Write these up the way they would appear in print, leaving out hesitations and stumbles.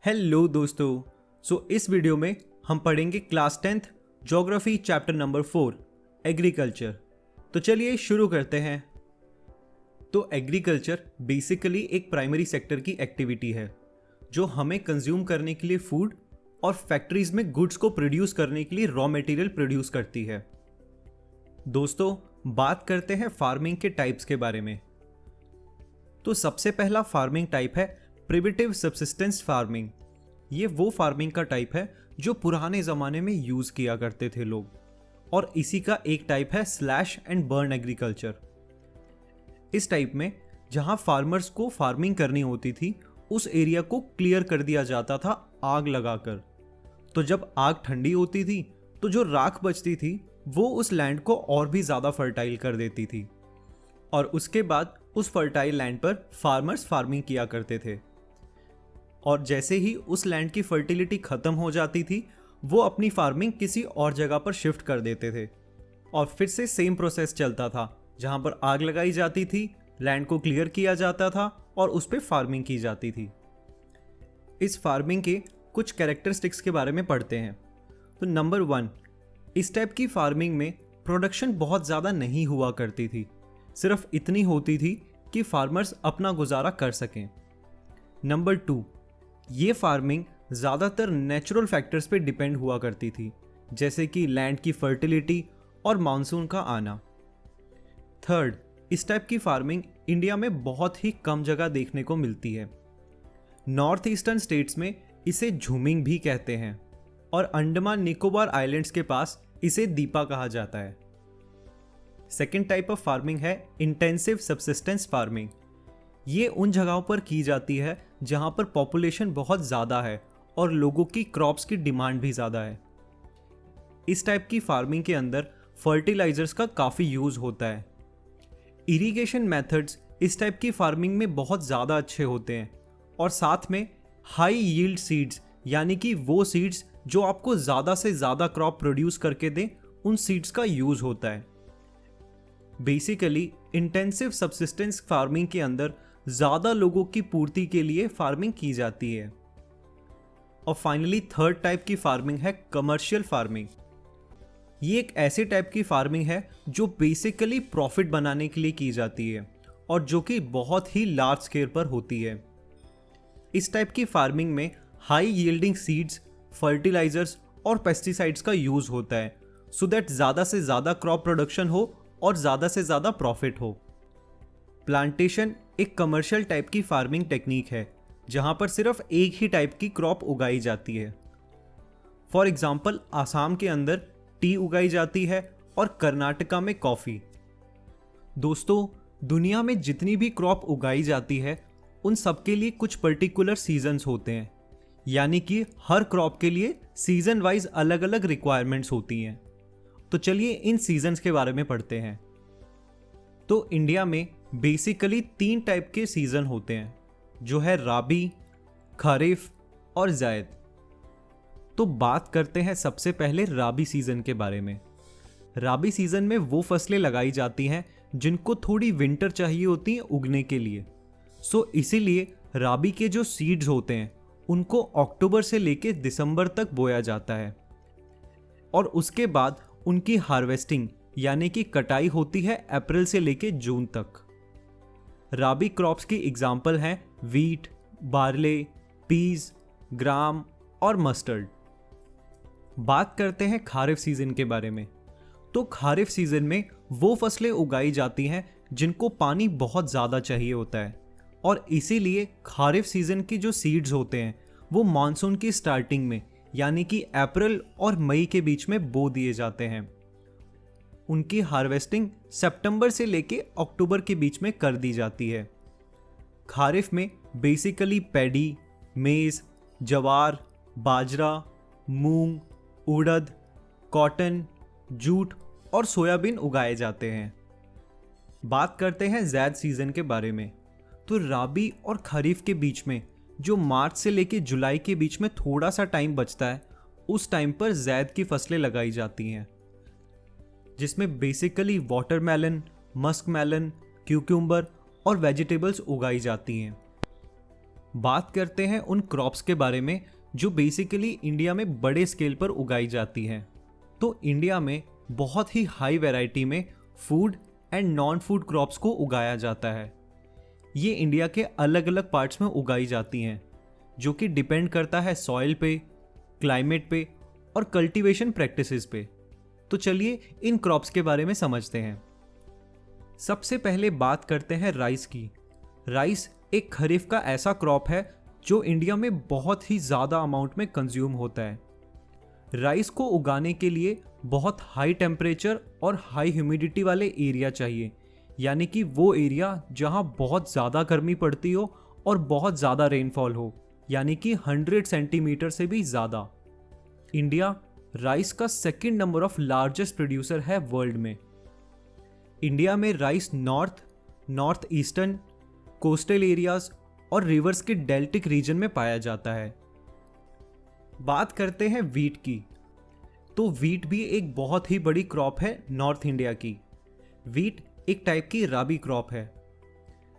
Hello दोस्तों। इस video में हम पढ़ेंगे class 10th geography chapter number 4 agriculture. तो चलिए शुरू करते हैं। तो एग्रीकल्चर बेसिकली एक प्राइमरी सेक्टर की एक्टिविटी है जो हमें कंज्यूम करने के लिए फूड और फैक्ट्रीज में गुड्स को प्रोड्यूस करने के लिए रॉ मटेरियल प्रोड्यूस करती है। दोस्तों, बात करते हैं फार्मिंग के टाइप्स के बारे में। तो सबसे पहला फार्मिंग टाइप है प्रिमिटिव सब्सिस्टेंस फार्मिंग। ये वो फार्मिंग का टाइप है जो पुराने ज़माने में यूज़ किया करते थे लोग, और इसी का एक टाइप है स्लैश एंड बर्न एग्रीकल्चर। इस टाइप में जहाँ फार्मर्स को फार्मिंग करनी होती थी उस एरिया को क्लियर कर दिया जाता था आग लगाकर। तो जब आग ठंडी होती थी तो जो राख बचती थी वो उस लैंड को और भी ज़्यादा फर्टाइल कर देती थी, और उसके बाद उस फर्टाइल लैंड पर फार्मर्स फार्मिंग किया करते थे। और जैसे ही उस लैंड की फर्टिलिटी ख़त्म हो जाती थी वो अपनी फार्मिंग किसी और जगह पर शिफ्ट कर देते थे, और फिर से सेम प्रोसेस चलता था। जहाँ पर आग लगाई जाती थी, लैंड को क्लियर किया जाता था और उस पर फार्मिंग की जाती थी। इस फार्मिंग के कुछ कैरेक्टरिस्टिक्स के बारे में पढ़ते हैं। तो नंबर 1, इस टाइप की फार्मिंग में प्रोडक्शन बहुत ज़्यादा नहीं हुआ करती थी, सिर्फ इतनी होती थी कि फार्मर्स अपना गुजारा कर सकें। नंबर 2, ये फार्मिंग ज़्यादातर नेचुरल फैक्टर्स पे डिपेंड हुआ करती थी, जैसे कि लैंड की फर्टिलिटी और मानसून का आना। थर्ड, इस टाइप की फार्मिंग इंडिया में बहुत ही कम जगह देखने को मिलती है। नॉर्थ ईस्टर्न स्टेट्स में इसे झूमिंग भी कहते हैं, और अंडमान निकोबार आइलैंड्स के पास इसे दीपा कहा जाता है। सेकेंड टाइप ऑफ फार्मिंग है इंटेंसिव सब्सिस्टेंस फार्मिंग। ये उन जगहों पर की जाती है जहाँ पर पॉपुलेशन बहुत ज़्यादा है और लोगों की क्रॉप्स की डिमांड भी ज़्यादा है। इस टाइप की फार्मिंग के अंदर फर्टिलाइजर्स का काफ़ी यूज़ होता है। इरिगेशन मेथड्स इस टाइप की फार्मिंग में बहुत ज़्यादा अच्छे होते हैं, और साथ में हाई यील्ड सीड्स, यानी कि वो सीड्स जो आपको ज़्यादा से ज़्यादा क्रॉप प्रोड्यूस करके दें, उन सीड्स का यूज़ होता है। बेसिकली इंटेंसिव सब्सिस्टेंस फार्मिंग के अंदर ज़्यादा लोगों की पूर्ति के लिए फार्मिंग की जाती है। और फाइनली थर्ड टाइप की फार्मिंग है कमर्शियल फार्मिंग। ये एक ऐसे टाइप की फार्मिंग है जो बेसिकली प्रॉफिट बनाने के लिए की जाती है, और जो कि बहुत ही लार्ज स्केल पर होती है। इस टाइप की फार्मिंग में हाई यील्डिंग सीड्स, फर्टिलाइजर्स और पेस्टिसाइड्स का यूज़ होता है, सो दैट ज़्यादा से ज़्यादा क्रॉप प्रोडक्शन हो और ज़्यादा से ज़्यादा प्रॉफिट हो। प्लांटेशन एक कमर्शियल टाइप की फार्मिंग टेक्निक है जहाँ पर सिर्फ एक ही टाइप की क्रॉप उगाई जाती है। फॉर एग्जाम्पल, आसाम के अंदर टी उगाई जाती है और कर्नाटका में कॉफ़ी। दोस्तों, दुनिया में जितनी भी क्रॉप उगाई जाती है उन सब के लिए कुछ पर्टिकुलर सीजन्स होते हैं, यानी कि हर क्रॉप के लिए सीजन वाइज अलग अलग रिक्वायरमेंट्स होती हैं। तो चलिए इन सीजन्स के बारे में पढ़ते हैं। तो इंडिया में बेसिकली 3 टाइप के सीज़न होते हैं, जो है राबी, खरीफ और जायद। तो बात करते हैं सबसे पहले राबी सीज़न के बारे में। राबी सीज़न में वो फसलें लगाई जाती हैं जिनको थोड़ी विंटर चाहिए होती है उगने के लिए। इसीलिए राबी के जो सीड्स होते हैं उनको अक्टूबर से लेके दिसंबर तक बोया जाता है, और उसके बाद उनकी हार्वेस्टिंग यानी कि कटाई होती है अप्रैल से लेके जून तक। राबी क्रॉप्स की एग्जाम्पल हैं वीट, बार्ले, पीज, ग्राम और मस्टर्ड। बात करते हैं खारिफ सीजन के बारे में। तो खारिफ सीजन में वो फसलें उगाई जाती हैं जिनको पानी बहुत ज़्यादा चाहिए होता है, और इसीलिए खारिफ सीजन की जो सीड्स होते हैं वो मानसून की स्टार्टिंग में यानी कि अप्रैल और मई के बीच में बो दिए जाते हैं। उनकी हार्वेस्टिंग सितंबर से लेके अक्टूबर के बीच में कर दी जाती है। खारिफ में बेसिकली पैडी, मेज़, जवार, बाजरा, मूंग, उड़द, कॉटन, जूट और सोयाबीन उगाए जाते हैं। बात करते हैं ज़ैद सीज़न के बारे में। तो राबी और खरीफ के बीच में जो मार्च से लेके जुलाई के बीच में थोड़ा सा टाइम बचता है, उस टाइम पर ज़ैद की फसलें लगाई जाती हैं, जिसमें basically watermelon, musk melon, cucumber और वेजिटेबल्स उगाई जाती हैं। बात करते हैं उन क्रॉप्स के बारे में जो बेसिकली इंडिया में बड़े स्केल पर उगाई जाती हैं। तो इंडिया में बहुत ही हाई वैरायटी में food and non food crops को उगाया जाता है। ये इंडिया के अलग अलग पार्ट्स में उगाई जाती हैं, जो कि डिपेंड करता है सॉइल पे, क्लाइमेट पे और कल्टीवेशन प्रैक्टिसेस पे। तो चलिए इन क्रॉप्स के बारे में समझते हैं। सबसे पहले बात करते हैं राइस की। राइस एक खरीफ का ऐसा क्रॉप है जो इंडिया में बहुत ही ज़्यादा अमाउंट में कंज्यूम होता है। राइस को उगाने के लिए बहुत हाई टेम्परेचर और हाई ह्यूमिडिटी वाले एरिया चाहिए, यानी कि वो एरिया जहाँ बहुत ज़्यादा गर्मी पड़ती हो और बहुत ज़्यादा रेनफॉल हो, यानी कि 100 सेंटीमीटर से भी ज़्यादा। इंडिया राइस का second number of largest producer है वर्ल्ड में। इंडिया में rice north eastern, coastal areas और रिवर्स के डेल्टिक रीजन में पाया जाता है। बात करते हैं वीट की। तो वीट भी एक बहुत ही बड़ी क्रॉप है नॉर्थ इंडिया की। वीट एक टाइप की राबी क्रॉप है।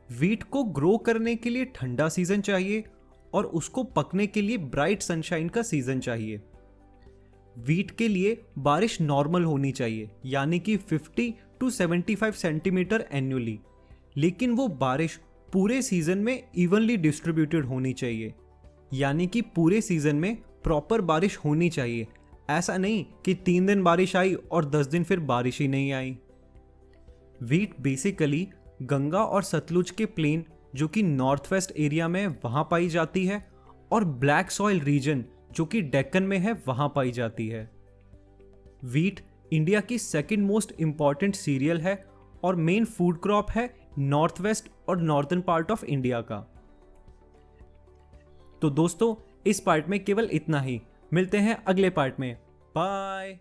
वीट को ग्रो करने के लिए ठंडा सीजन चाहिए और उसको पकने के लिए ब्राइट सनशाइन का सीजन चाहिए। वीट के लिए बारिश नॉर्मल होनी चाहिए, यानी कि 50 to 75 सेंटीमीटर एन्युअली, लेकिन वो बारिश पूरे सीजन में इवनली डिस्ट्रीब्यूटेड होनी चाहिए, यानी कि पूरे सीजन में प्रॉपर बारिश होनी चाहिए। ऐसा नहीं कि 3 दिन बारिश आई और 10 दिन फिर बारिश ही नहीं आई। वीट बेसिकली गंगा और सतलुज के प्लेन जो कि नॉर्थ वेस्ट एरिया में वहाँ पाई जाती है और ब्लैक सॉइल रीजन जो कि डेक्कन में है वहाँ पाई जाती है। वीट इंडिया की सेकंड मोस्ट इंपॉर्टेंट सीरियल है और मेन फूड क्रॉप है नॉर्थ वेस्ट और नॉर्दर्न पार्ट ऑफ इंडिया का। तो दोस्तों इस पार्ट में केवल इतना ही। मिलते हैं अगले पार्ट में। बाय।